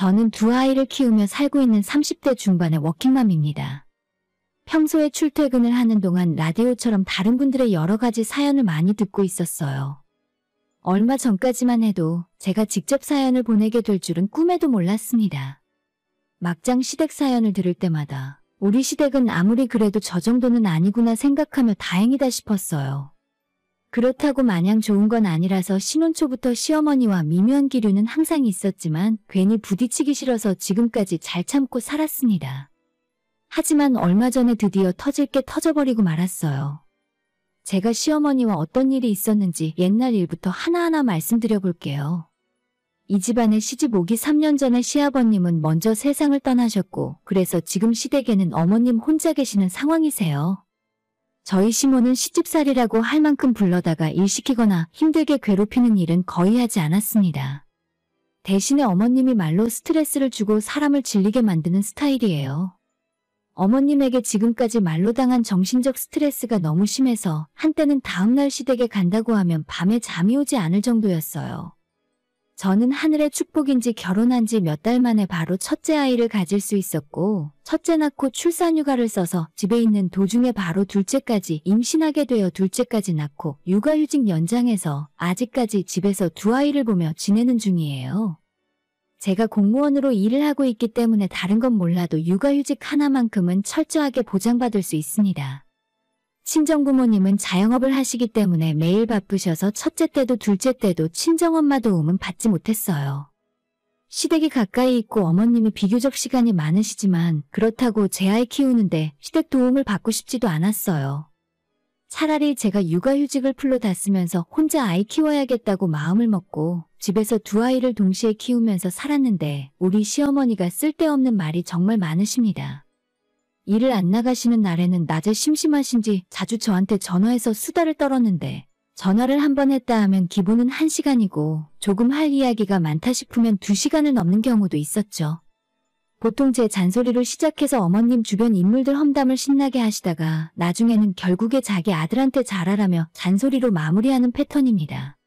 저는 두 아이를 키우며 살고 있는 30대 중반의 워킹맘입니다. 평소에 출퇴근을 하는 동안 라디오처럼 다른 분들의 여러 가지 사연을 많이 듣고 있었어요. 얼마 전까지만 해도 제가 직접 사연을 보내게 될 줄은 꿈에도 몰랐습니다. 막장 시댁 사연을 들을 때마다 우리 시댁은 아무리 그래도 저 정도는 아니구나 생각하며 다행이다 싶었어요. 그렇다고 마냥 좋은 건 아니라서 신혼 초부터 시어머니와 미묘한 기류는 항상 있었지만 괜히 부딪히기 싫어서 지금까지 잘 참고 살았습니다. 하지만 얼마 전에 드디어 터질 게 터져버리고 말았어요. 제가 시어머니와 어떤 일이 있었는지 옛날 일부터 하나하나 말씀드려 볼게요. 이 집안에 시집 오기 3년 전에 시아버님은 먼저 세상을 떠나셨고 그래서 지금 시댁에는 어머님 혼자 계시는 상황이세요. 저희 시모는 시집살이라고 할 만큼 불러다가 일 시키거나 힘들게 괴롭히는 일은 거의 하지 않았습니다. 대신에 어머님이 말로 스트레스를 주고 사람을 질리게 만드는 스타일이에요. 어머님에게 지금까지 말로 당한 정신적 스트레스가 너무 심해서 한때는 다음날 시댁에 간다고 하면 밤에 잠이 오지 않을 정도였어요. 저는 하늘의 축복인지 결혼한 지 몇 달 만에 바로 첫째 아이를 가질 수 있었고 첫째 낳고 출산휴가를 써서 집에 있는 도중에 바로 둘째까지 임신하게 되어 둘째까지 낳고 육아휴직 연장해서 아직까지 집에서 두 아이를 보며 지내는 중이에요. 제가 공무원으로 일을 하고 있기 때문에 다른 건 몰라도 육아휴직 하나만큼은 철저하게 보장받을 수 있습니다. 친정부모님은 자영업을 하시기 때문에 매일 바쁘셔서 첫째 때도 둘째 때도 친정엄마 도움은 받지 못했어요. 시댁이 가까이 있고 어머님이 비교적 시간이 많으시지만 그렇다고 제 아이 키우는데 시댁 도움을 받고 싶지도 않았어요. 차라리 제가 육아휴직을 풀로 다 쓰면서 혼자 아이 키워야겠다고 마음을 먹고 집에서 두 아이를 동시에 키우면서 살았는데 우리 시어머니가 쓸데없는 말이 정말 많으십니다. 일을 안 나가시는 날에는 낮에 심심하신지 자주 저한테 전화해서 수다를 떨었는데 전화를 한 번 했다 하면 기본은 1시간이고 조금 할 이야기가 많다 싶으면 2시간을 넘는 경우도 있었죠. 보통 제 잔소리를 시작해서 어머님 주변 인물들 험담을 신나게 하시다가 나중에는 결국에 자기 아들한테 잘하라며 잔소리로 마무리하는 패턴입니다.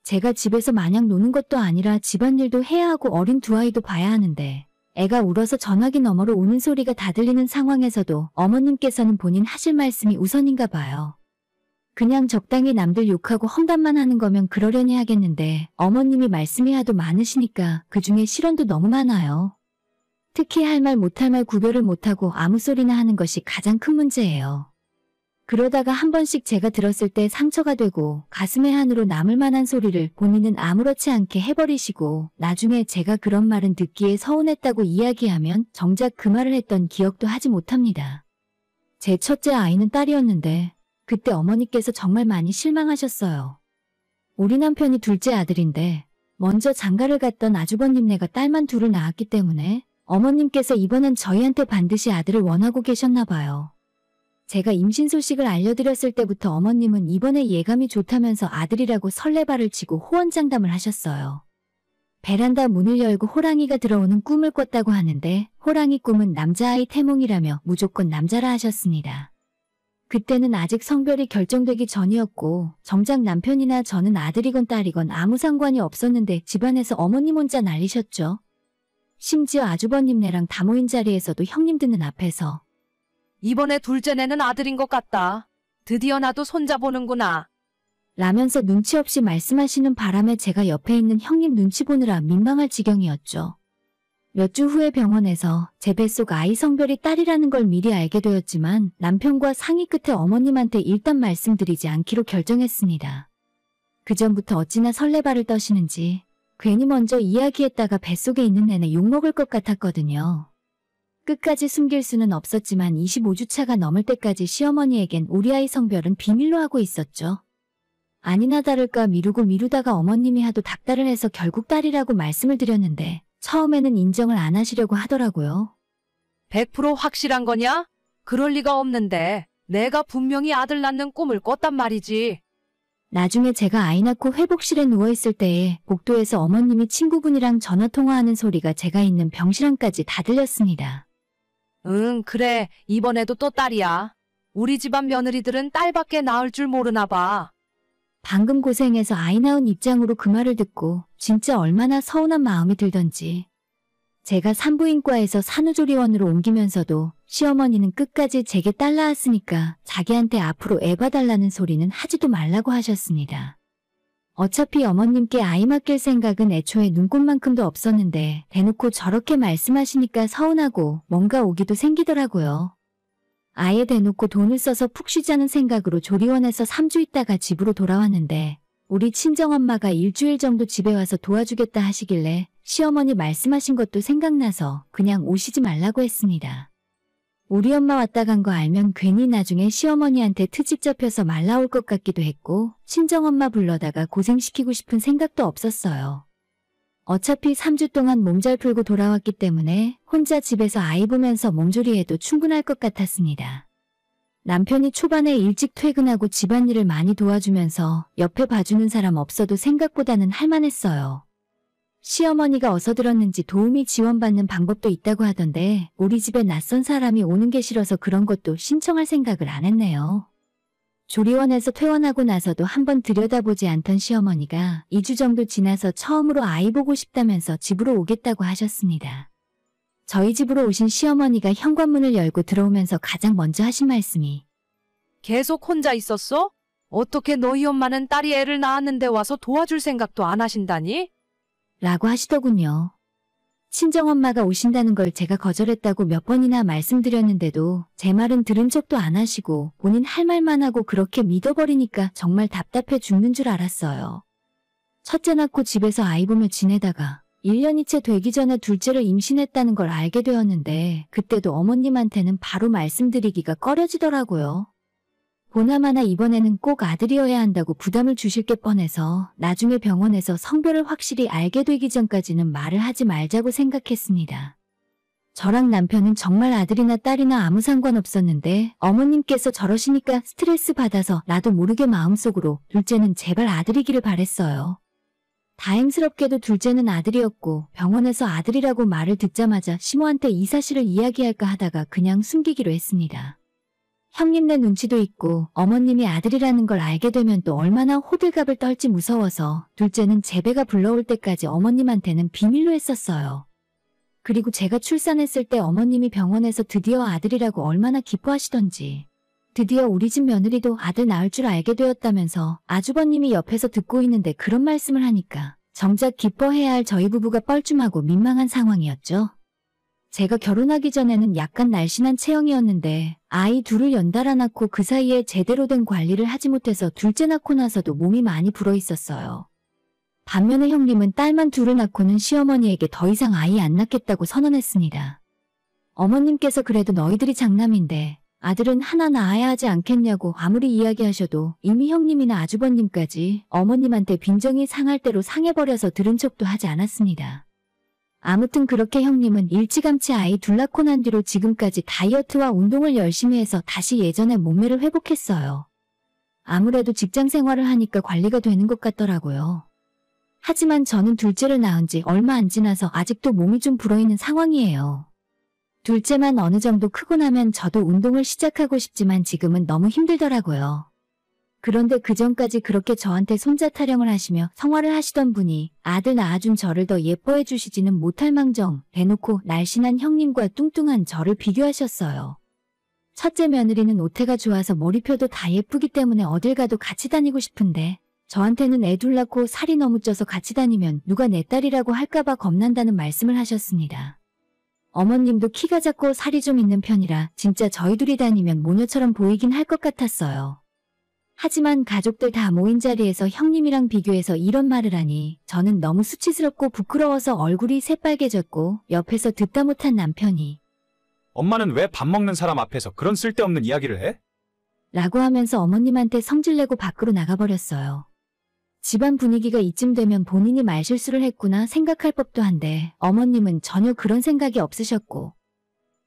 제가 집에서 마냥 노는 것도 아니라 집안일도 해야 하고 어린 두 아이도 봐야 하는데 애가 울어서 전화기 너머로 우는 소리가 다 들리는 상황에서도 어머님께서는 본인 하실 말씀이 우선인가 봐요. 그냥 적당히 남들 욕하고 험담만 하는 거면 그러려니 하겠는데 어머님이 말씀이 하도 많으시니까 그중에 실언도 너무 많아요. 특히 할 말 못할 말 구별을 못하고 아무 소리나 하는 것이 가장 큰 문제예요. 그러다가 한 번씩 제가 들었을 때 상처가 되고 가슴에 한으로 남을 만한 소리를 본인은 아무렇지 않게 해버리시고 나중에 제가 그런 말은 듣기에 서운했다고 이야기하면 정작 그 말을 했던 기억도 하지 못합니다. 제 첫째 아이는 딸이었는데 그때 어머니께서 정말 많이 실망하셨어요. 우리 남편이 둘째 아들인데 먼저 장가를 갔던 아주버님네가 딸만 둘을 낳았기 때문에 어머님께서 이번엔 저희한테 반드시 아들을 원하고 계셨나 봐요. 제가 임신 소식을 알려드렸을 때부터 어머님은 이번에 예감이 좋다면서 아들이라고 설레발을 치고 호언장담을 하셨어요. 베란다 문을 열고 호랑이가 들어오는 꿈을 꿨다고 하는데 호랑이 꿈은 남자아이 태몽이라며 무조건 남자라 하셨습니다. 그때는 아직 성별이 결정되기 전이었고 정작 남편이나 저는 아들이건 딸이건 아무 상관이 없었는데 집안에서 어머님 혼자 난리셨죠. 심지어 아주버님네랑 다 모인 자리에서도 형님 듣는 앞에서 이번에 둘째네는 아들인 것 같다. 드디어 나도 손자 보는구나. 라면서 눈치 없이 말씀하시는 바람에 제가 옆에 있는 형님 눈치 보느라 민망할 지경이었죠. 몇 주 후에 병원에서 제 뱃속 아이 성별이 딸이라는 걸 미리 알게 되었지만 남편과 상의 끝에 어머님한테 일단 말씀드리지 않기로 결정했습니다. 그전부터 어찌나 설레발을 떠시는지 괜히 먼저 이야기했다가 뱃속에 있는 내내 욕먹을 것 같았거든요. 끝까지 숨길 수는 없었지만 25주차가 넘을 때까지 시어머니에겐 우리 아이 성별은 비밀로 하고 있었죠. 아니나 다를까 미루고 미루다가 어머님이 하도 닥달을 해서 결국 딸이라고 말씀을 드렸는데 처음에는 인정을 안 하시려고 하더라고요. 100% 확실한 거냐? 그럴 리가 없는데 내가 분명히 아들 낳는 꿈을 꿨단 말이지. 나중에 제가 아이 낳고 회복실에 누워있을 때에 복도에서 어머님이 친구분이랑 전화통화하는 소리가 제가 있는 병실안까지 다 들렸습니다. 응, 그래. 이번에도 또 딸이야. 우리 집안 며느리들은 딸밖에 낳을 줄 모르나 봐. 방금 고생해서 아이 낳은 입장으로 그 말을 듣고 진짜 얼마나 서운한 마음이 들던지. 제가 산부인과에서 산후조리원으로 옮기면서도 시어머니는 끝까지 제게 딸 낳았으니까 자기한테 앞으로 애 봐달라는 소리는 하지도 말라고 하셨습니다. 어차피 어머님께 아이 맡길 생각은 애초에 눈꼽만큼도 없었는데 대놓고 저렇게 말씀하시니까 서운하고 뭔가 오기도 생기더라고요. 아예 대놓고 돈을 써서 푹 쉬자는 생각으로 조리원에서 3주 있다가 집으로 돌아왔는데 우리 친정엄마가 일주일 정도 집에 와서 도와주겠다 하시길래 시어머니 말씀하신 것도 생각나서 그냥 오시지 말라고 했습니다. 우리 엄마 왔다 간 거 알면 괜히 나중에 시어머니한테 트집 잡혀서 말 나올 것 같기도 했고 친정엄마 불러다가 고생시키고 싶은 생각도 없었어요. 어차피 3주 동안 몸 잘 풀고 돌아왔기 때문에 혼자 집에서 아이 보면서 몸조리해도 충분할 것 같았습니다. 남편이 초반에 일찍 퇴근하고 집안일을 많이 도와주면서 옆에 봐주는 사람 없어도 생각보다는 할만했어요. 시어머니가 어서 들었는지 도우미 지원받는 방법도 있다고 하던데 우리 집에 낯선 사람이 오는 게 싫어서 그런 것도 신청할 생각을 안 했네요. 조리원에서 퇴원하고 나서도 한번 들여다보지 않던 시어머니가 2주 정도 지나서 처음으로 아이 보고 싶다면서 집으로 오겠다고 하셨습니다. 저희 집으로 오신 시어머니가 현관문을 열고 들어오면서 가장 먼저 하신 말씀이 계속 혼자 있었어? 어떻게 너희 엄마는 딸이 애를 낳았는데 와서 도와줄 생각도 안 하신다니? 라고 하시더군요. 친정엄마가 오신다는 걸 제가 거절했다고 몇 번이나 말씀드렸는데도 제 말은 들은 척도 안 하시고 본인 할 말만 하고 그렇게 믿어버리니까 정말 답답해 죽는 줄 알았어요. 첫째 낳고 집에서 아이 보며 지내다가 1년이 채 되기 전에 둘째를 임신했다는 걸 알게 되었는데 그때도 어머님한테는 바로 말씀드리기가 꺼려지더라고요. 보나마나 이번에는 꼭 아들이어야 한다고 부담을 주실 게 뻔해서 나중에 병원에서 성별을 확실히 알게 되기 전까지는 말을 하지 말자고 생각했습니다. 저랑 남편은 정말 아들이나 딸이나 아무 상관없었는데 어머님께서 저러시니까 스트레스 받아서 나도 모르게 마음속으로 둘째는 제발 아들이기를 바랬어요. 다행스럽게도 둘째는 아들이었고 병원에서 아들이라고 말을 듣자마자 시모한테 이 사실을 이야기할까 하다가 그냥 숨기기로 했습니다. 형님네 눈치도 있고 어머님이 아들이라는 걸 알게 되면 또 얼마나 호들갑을 떨지 무서워서 둘째는 제배가 불러올 때까지 어머님한테는 비밀로 했었어요. 그리고 제가 출산했을 때 어머님이 병원에서 드디어 아들이라고 얼마나 기뻐하시던지 드디어 우리 집 며느리도 아들 낳을 줄 알게 되었다면서 아주버님이 옆에서 듣고 있는데 그런 말씀을 하니까 정작 기뻐해야 할 저희 부부가 뻘쭘하고 민망한 상황이었죠. 제가 결혼하기 전에는 약간 날씬한 체형이었는데 아이 둘을 연달아 낳고 그 사이에 제대로 된 관리를 하지 못해서 둘째 낳고 나서도 몸이 많이 불어 있었어요. 반면에 형님은 딸만 둘을 낳고는 시어머니에게 더 이상 아이 안 낳겠다고 선언했습니다. 어머님께서 그래도 너희들이 장남인데 아들은 하나 낳아야 하지 않겠냐고 아무리 이야기하셔도 이미 형님이나 아주버님까지 어머님한테 빈정이 상할 대로 상해버려서 들은 척도 하지 않았습니다. 아무튼 그렇게 형님은 일찌감치 아이 둘 낳고 난 뒤로 지금까지 다이어트와 운동을 열심히 해서 다시 예전의 몸매를 회복했어요. 아무래도 직장 생활을 하니까 관리가 되는 것 같더라고요. 하지만 저는 둘째를 낳은 지 얼마 안 지나서 아직도 몸이 좀 불어있는 상황이에요. 둘째만 어느 정도 크고 나면 저도 운동을 시작하고 싶지만 지금은 너무 힘들더라고요. 그런데 그전까지 그렇게 저한테 손자 타령을 하시며 성화를 하시던 분이 아들 낳아준 저를 더 예뻐해 주시지는 못할 망정 대놓고 날씬한 형님과 뚱뚱한 저를 비교하셨어요. 첫째 며느리는 옷태가 좋아서 머리표도 다 예쁘기 때문에 어딜 가도 같이 다니고 싶은데 저한테는 애 둘 낳고 살이 너무 쪄서 같이 다니면 누가 내 딸이라고 할까봐 겁난다는 말씀을 하셨습니다. 어머님도 키가 작고 살이 좀 있는 편이라 진짜 저희 둘이 다니면 모녀처럼 보이긴 할 것 같았어요. 하지만 가족들 다 모인 자리에서 형님이랑 비교해서 이런 말을 하니 저는 너무 수치스럽고 부끄러워서 얼굴이 새빨개졌고 옆에서 듣다 못한 남편이 엄마는 왜 밥 먹는 사람 앞에서 그런 쓸데없는 이야기를 해? 라고 하면서 어머님한테 성질내고 밖으로 나가버렸어요. 집안 분위기가 이쯤 되면 본인이 말실수를 했구나 생각할 법도 한데 어머님은 전혀 그런 생각이 없으셨고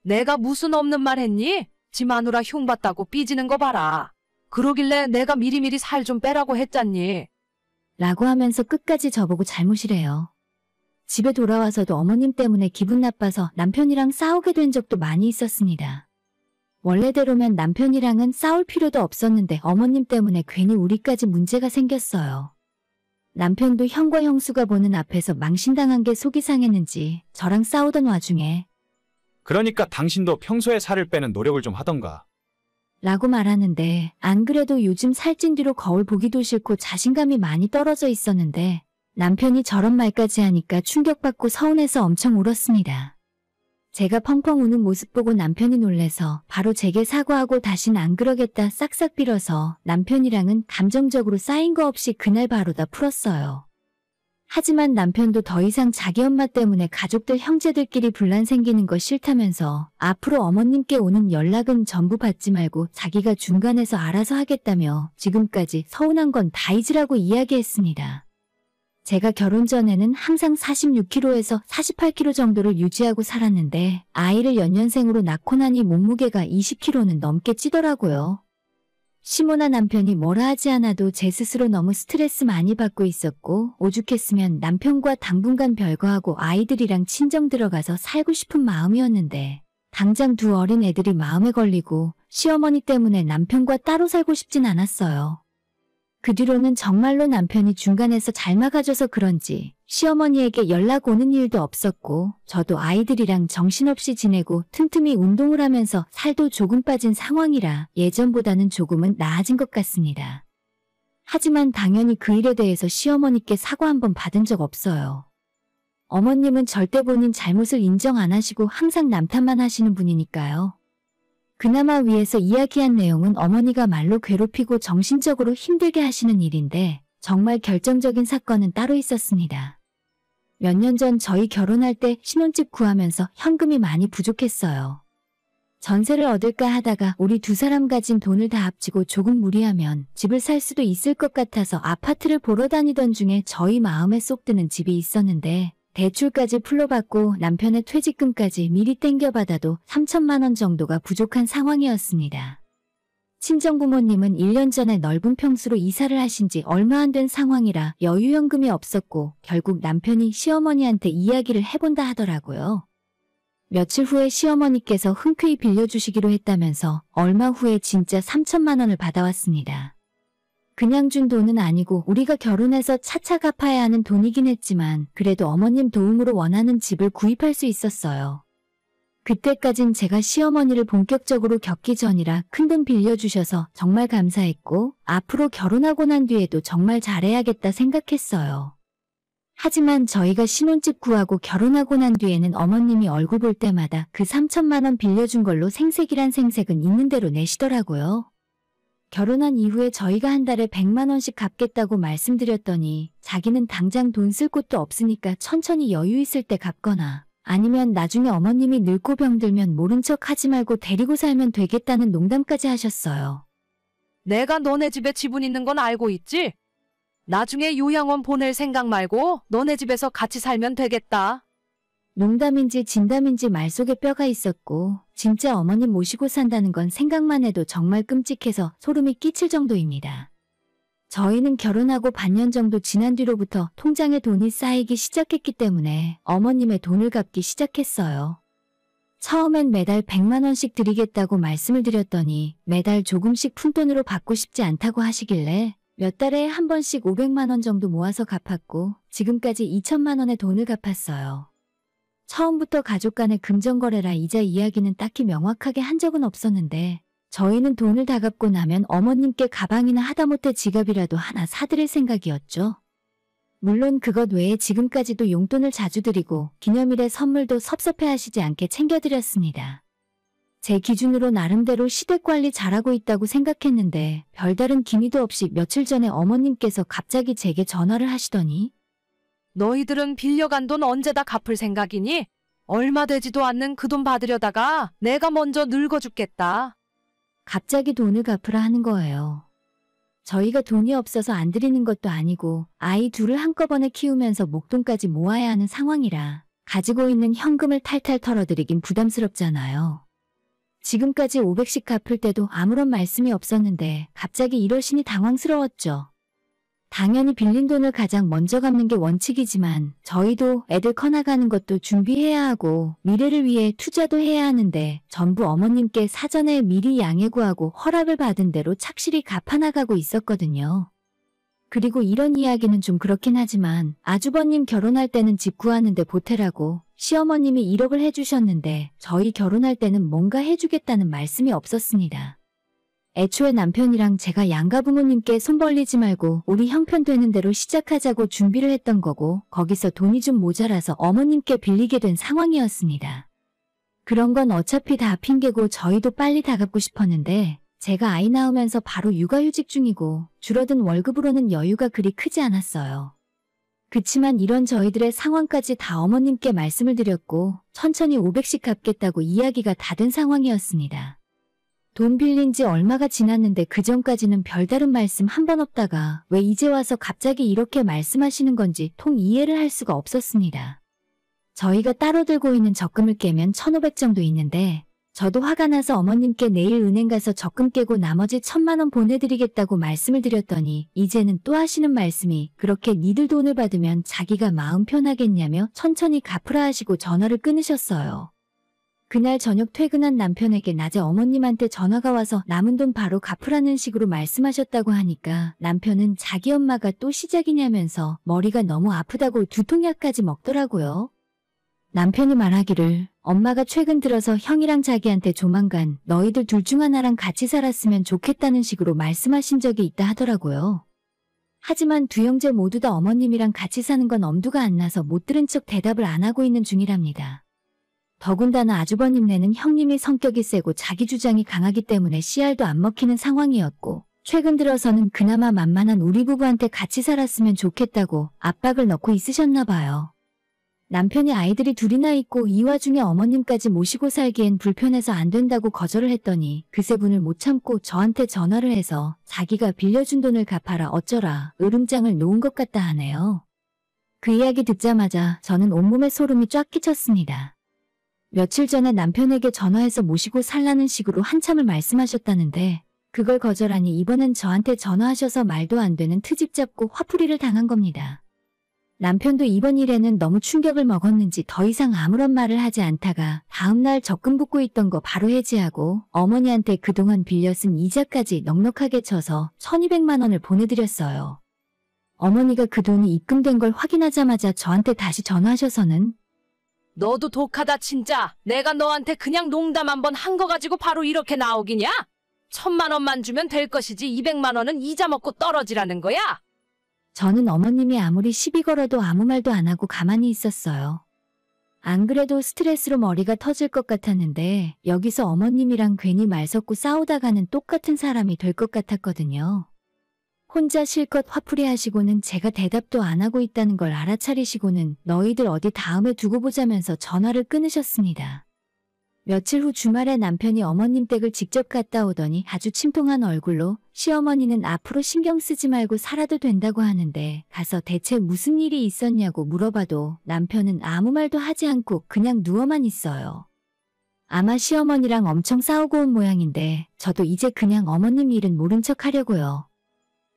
내가 무슨 없는 말 했니? 지 마누라 흉봤다고 삐지는 거 봐라. 그러길래 내가 미리미리 살 좀 빼라고 했잖니. 라고 하면서 끝까지 저보고 잘못이래요. 집에 돌아와서도 어머님 때문에 기분 나빠서 남편이랑 싸우게 된 적도 많이 있었습니다. 원래대로면 남편이랑은 싸울 필요도 없었는데 어머님 때문에 괜히 우리까지 문제가 생겼어요. 남편도 형과 형수가 보는 앞에서 망신당한 게 속이 상했는지 저랑 싸우던 와중에 그러니까 당신도 평소에 살을 빼는 노력을 좀 하던가. 라고 말하는데 안 그래도 요즘 살찐 뒤로 거울 보기도 싫고 자신감이 많이 떨어져 있었는데 남편이 저런 말까지 하니까 충격받고 서운해서 엄청 울었습니다. 제가 펑펑 우는 모습 보고 남편이 놀래서 바로 제게 사과하고 다신 안 그러겠다 싹싹 빌어서 남편이랑은 감정적으로 쌓인 거 없이 그날 바로 다 풀었어요. 하지만 남편도 더 이상 자기 엄마 때문에 가족들 형제들끼리 분란 생기는 거 싫다면서 앞으로 어머님께 오는 연락은 전부 받지 말고 자기가 중간에서 알아서 하겠다며 지금까지 서운한 건 다 잊으라고 이야기했습니다. 제가 결혼 전에는 항상 46kg에서 48kg 정도를 유지하고 살았는데 아이를 연년생으로 낳고 나니 몸무게가 20kg는 넘게 찌더라고요. 시모나 남편이 뭐라 하지 않아도 제 스스로 너무 스트레스 많이 받고 있었고 오죽했으면 남편과 당분간 별거하고 아이들이랑 친정 들어가서 살고 싶은 마음이었는데 당장 두 어린 애들이 마음에 걸리고 시어머니 때문에 남편과 따로 살고 싶진 않았어요. 그 뒤로는 정말로 남편이 중간에서 잘 막아줘서 그런지 시어머니에게 연락 오는 일도 없었고 저도 아이들이랑 정신없이 지내고 틈틈이 운동을 하면서 살도 조금 빠진 상황이라 예전보다는 조금은 나아진 것 같습니다. 하지만 당연히 그 일에 대해서 시어머니께 사과 한 번 받은 적 없어요. 어머님은 절대 본인 잘못을 인정 안 하시고 항상 남 탓만 하시는 분이니까요. 그나마 위에서 이야기한 내용은 어머니가 말로 괴롭히고 정신적으로 힘들게 하시는 일인데 정말 결정적인 사건은 따로 있었습니다. 몇 년 전 저희 결혼할 때 신혼집 구하면서 현금이 많이 부족했어요. 전세를 얻을까 하다가 우리 두 사람 가진 돈을 다 합치고 조금 무리하면 집을 살 수도 있을 것 같아서 아파트를 보러 다니던 중에 저희 마음에 쏙 드는 집이 있었는데 대출까지 풀로 받고 남편의 퇴직금까지 미리 땡겨받아도 3천만 원 정도가 부족한 상황이었습니다. 친정부모님은 1년 전에 넓은 평수로 이사를 하신 지 얼마 안 된 상황이라 여유현금이 없었고 결국 남편이 시어머니한테 이야기를 해본다 하더라고요. 며칠 후에 시어머니께서 흔쾌히 빌려주시기로 했다면서 얼마 후에 진짜 3천만 원을 받아왔습니다. 그냥 준 돈은 아니고 우리가 결혼해서 차차 갚아야 하는 돈이긴 했지만 그래도 어머님 도움으로 원하는 집을 구입할 수 있었어요. 그때까진 제가 시어머니를 본격적으로 겪기 전이라 큰돈 빌려주셔서 정말 감사했고 앞으로 결혼하고 난 뒤에도 정말 잘해야겠다 생각했어요. 하지만 저희가 신혼집 구하고 결혼하고 난 뒤에는 어머님이 얼굴 볼 때마다 그 3천만 원 빌려준 걸로 생색이란 생색은 있는 대로 내시더라고요. 결혼한 이후에 저희가 한 달에 100만 원씩 갚겠다고 말씀드렸더니 자기는 당장 돈 쓸 곳도 없으니까 천천히 여유 있을 때 갚거나 아니면 나중에 어머님이 늙고 병들면 모른 척 하지 말고 데리고 살면 되겠다는 농담까지 하셨어요. 내가 너네 집에 지분 있는 건 알고 있지? 나중에 요양원 보낼 생각 말고 너네 집에서 같이 살면 되겠다. 농담인지 진담인지 말 속에 뼈가 있었고 진짜 어머님 모시고 산다는 건 생각만 해도 정말 끔찍해서 소름이 끼칠 정도입니다. 저희는 결혼하고 반년 정도 지난 뒤로부터 통장에 돈이 쌓이기 시작했기 때문에 어머님의 돈을 갚기 시작했어요. 처음엔 매달 100만 원씩 드리겠다고 말씀을 드렸더니 매달 조금씩 푼돈으로 받고 싶지 않다고 하시길래 몇 달에 한 번씩 500만 원 정도 모아서 갚았고 지금까지 2천만 원의 돈을 갚았어요. 처음부터 가족 간의 금전거래라 이자 이야기는 딱히 명확하게 한 적은 없었는데 저희는 돈을 다 갚고 나면 어머님께 가방이나 하다못해 지갑이라도 하나 사드릴 생각이었죠. 물론 그것 외에 지금까지도 용돈을 자주 드리고 기념일에 선물도 섭섭해하시지 않게 챙겨드렸습니다. 제 기준으로 나름대로 시댁관리 잘하고 있다고 생각했는데 별다른 기미도 없이 며칠 전에 어머님께서 갑자기 제게 전화를 하시더니 너희들은 빌려간 돈 언제 다 갚을 생각이니? 얼마 되지도 않는 그 돈 받으려다가 내가 먼저 늙어 죽겠다. 갑자기 돈을 갚으라 하는 거예요. 저희가 돈이 없어서 안 드리는 것도 아니고 아이 둘을 한꺼번에 키우면서 목돈까지 모아야 하는 상황이라 가지고 있는 현금을 탈탈 털어드리긴 부담스럽잖아요. 지금까지 500씩 갚을 때도 아무런 말씀이 없었는데 갑자기 이러시니 당황스러웠죠. 당연히 빌린 돈을 가장 먼저 갚는 게 원칙이지만 저희도 애들 커나가는 것도 준비해야 하고 미래를 위해 투자도 해야 하는데 전부 어머님께 사전에 미리 양해 구하고 허락을 받은 대로 착실히 갚아나가고 있었거든요. 그리고 이런 이야기는 좀 그렇긴 하지만 아주버님 결혼할 때는 집 구하는데 보태라고 시어머님이 1억을 해주셨는데 저희 결혼할 때는 뭔가 해주겠다는 말씀이 없었습니다. 애초에 남편이랑 제가 양가 부모님께 손 벌리지 말고 우리 형편 되는 대로 시작하자고 준비를 했던 거고 거기서 돈이 좀 모자라서 어머님께 빌리게 된 상황이었습니다. 그런 건 어차피 다 핑계고 저희도 빨리 다 갚고 싶었는데 제가 아이 낳으면서 바로 육아휴직 중이고 줄어든 월급으로는 여유가 그리 크지 않았어요. 그치만 이런 저희들의 상황까지 다 어머님께 말씀을 드렸고 천천히 500씩 갚겠다고 이야기가 다 된 상황이었습니다. 돈 빌린 지 얼마가 지났는데 그전까지는 별다른 말씀 한 번 없다가 왜 이제 와서 갑자기 이렇게 말씀하시는 건지 통 이해를 할 수가 없었습니다. 저희가 따로 들고 있는 적금을 깨면 1,500 정도 있는데 저도 화가 나서 어머님께 내일 은행 가서 적금 깨고 나머지 1,000만 원 보내드리겠다고 말씀을 드렸더니 이제는 또 하시는 말씀이 그렇게 니들 돈을 받으면 자기가 마음 편하겠냐며 천천히 갚으라 하시고 전화를 끊으셨어요. 그날 저녁 퇴근한 남편에게 낮에 어머님한테 전화가 와서 남은 돈 바로 갚으라는 식으로 말씀하셨다고 하니까 남편은 자기 엄마가 또 시작이냐면서 머리가 너무 아프다고 두통약까지 먹더라고요. 남편이 말하기를 엄마가 최근 들어서 형이랑 자기한테 조만간 너희들 둘 중 하나랑 같이 살았으면 좋겠다는 식으로 말씀하신 적이 있다 하더라고요. 하지만 두 형제 모두 다 어머님이랑 같이 사는 건 엄두가 안 나서 못 들은 척 대답을 안 하고 있는 중이랍니다. 더군다나 아주버님네는 형님이 성격이 세고 자기 주장이 강하기 때문에 씨알도 안 먹히는 상황이었고 최근 들어서는 그나마 만만한 우리 부부한테 같이 살았으면 좋겠다고 압박을 넣고 있으셨나 봐요. 남편이 아이들이 둘이나 있고 이 와중에 어머님까지 모시고 살기엔 불편해서 안 된다고 거절을 했더니 그새 분을 못 참고 저한테 전화를 해서 자기가 빌려준 돈을 갚아라 어쩌라 으름장을 놓은 것 같다 하네요. 그 이야기 듣자마자 저는 온몸에 소름이 쫙 끼쳤습니다. 며칠 전에 남편에게 전화해서 모시고 살라는 식으로 한참을 말씀하셨다는데 그걸 거절하니 이번엔 저한테 전화하셔서 말도 안 되는 트집 잡고 화풀이를 당한 겁니다. 남편도 이번 일에는 너무 충격을 먹었는지 더 이상 아무런 말을 하지 않다가 다음날 적금 붓고 있던 거 바로 해지하고 어머니한테 그동안 빌려 쓴 이자까지 넉넉하게 쳐서 1,200만 원을 보내드렸어요. 어머니가 그 돈이 입금된 걸 확인하자마자 저한테 다시 전화하셔서는 너도 독하다 진짜. 내가 너한테 그냥 농담 한번 한 거 가지고 바로 이렇게 나오기냐? 1,000만 원만 주면 될 것이지 200만 원은 이자 먹고 떨어지라는 거야? 저는 어머님이 아무리 시비 걸어도 아무 말도 안 하고 가만히 있었어요. 안 그래도 스트레스로 머리가 터질 것 같았는데 여기서 어머님이랑 괜히 말 섞고 싸우다가는 똑같은 사람이 될 것 같았거든요. 혼자 실컷 화풀이 하시고는 제가 대답도 안 하고 있다는 걸 알아차리시고는 너희들 어디 다음에 두고 보자면서 전화를 끊으셨습니다. 며칠 후 주말에 남편이 어머님 댁을 직접 갔다 오더니 아주 침통한 얼굴로 시어머니는 앞으로 신경 쓰지 말고 살아도 된다고 하는데 가서 대체 무슨 일이 있었냐고 물어봐도 남편은 아무 말도 하지 않고 그냥 누워만 있어요. 아마 시어머니랑 엄청 싸우고 온 모양인데 저도 이제 그냥 어머님 일은 모른 척 하려고요.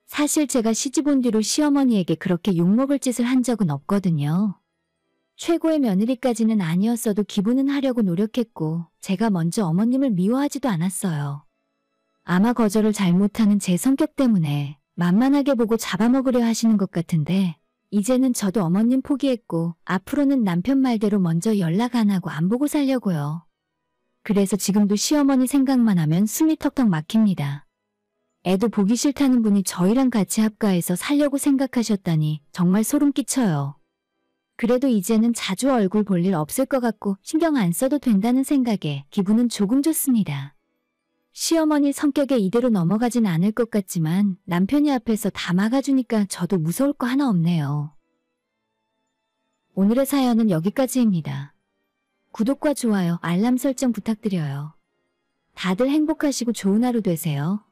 사실 제가 시집 온 뒤로 시어머니에게 그렇게 욕먹을 짓을 한 적은 없거든요. 최고의 며느리까지는 아니었어도 기분은 하려고 노력했고 제가 먼저 어머님을 미워하지도 않았어요. 아마 거절을 잘못하는 제 성격 때문에 만만하게 보고 잡아먹으려 하시는 것 같은데 이제는 저도 어머님 포기했고 앞으로는 남편 말대로 먼저 연락 안 하고 안 보고 살려고요. 그래서 지금도 시어머니 생각만 하면 숨이 턱턱 막힙니다. 애도 보기 싫다는 분이 저희랑 같이 합가해서 살려고 생각하셨다니 정말 소름 끼쳐요. 그래도 이제는 자주 얼굴 볼 일 없을 것 같고 신경 안 써도 된다는 생각에 기분은 조금 좋습니다. 시어머니 성격에 이대로 넘어가진 않을 것 같지만 남편이 앞에서 다 막아주니까 저도 무서울 거 하나 없네요. 오늘의 사연은 여기까지입니다. 구독과 좋아요, 알람 설정 부탁드려요. 다들 행복하시고 좋은 하루 되세요.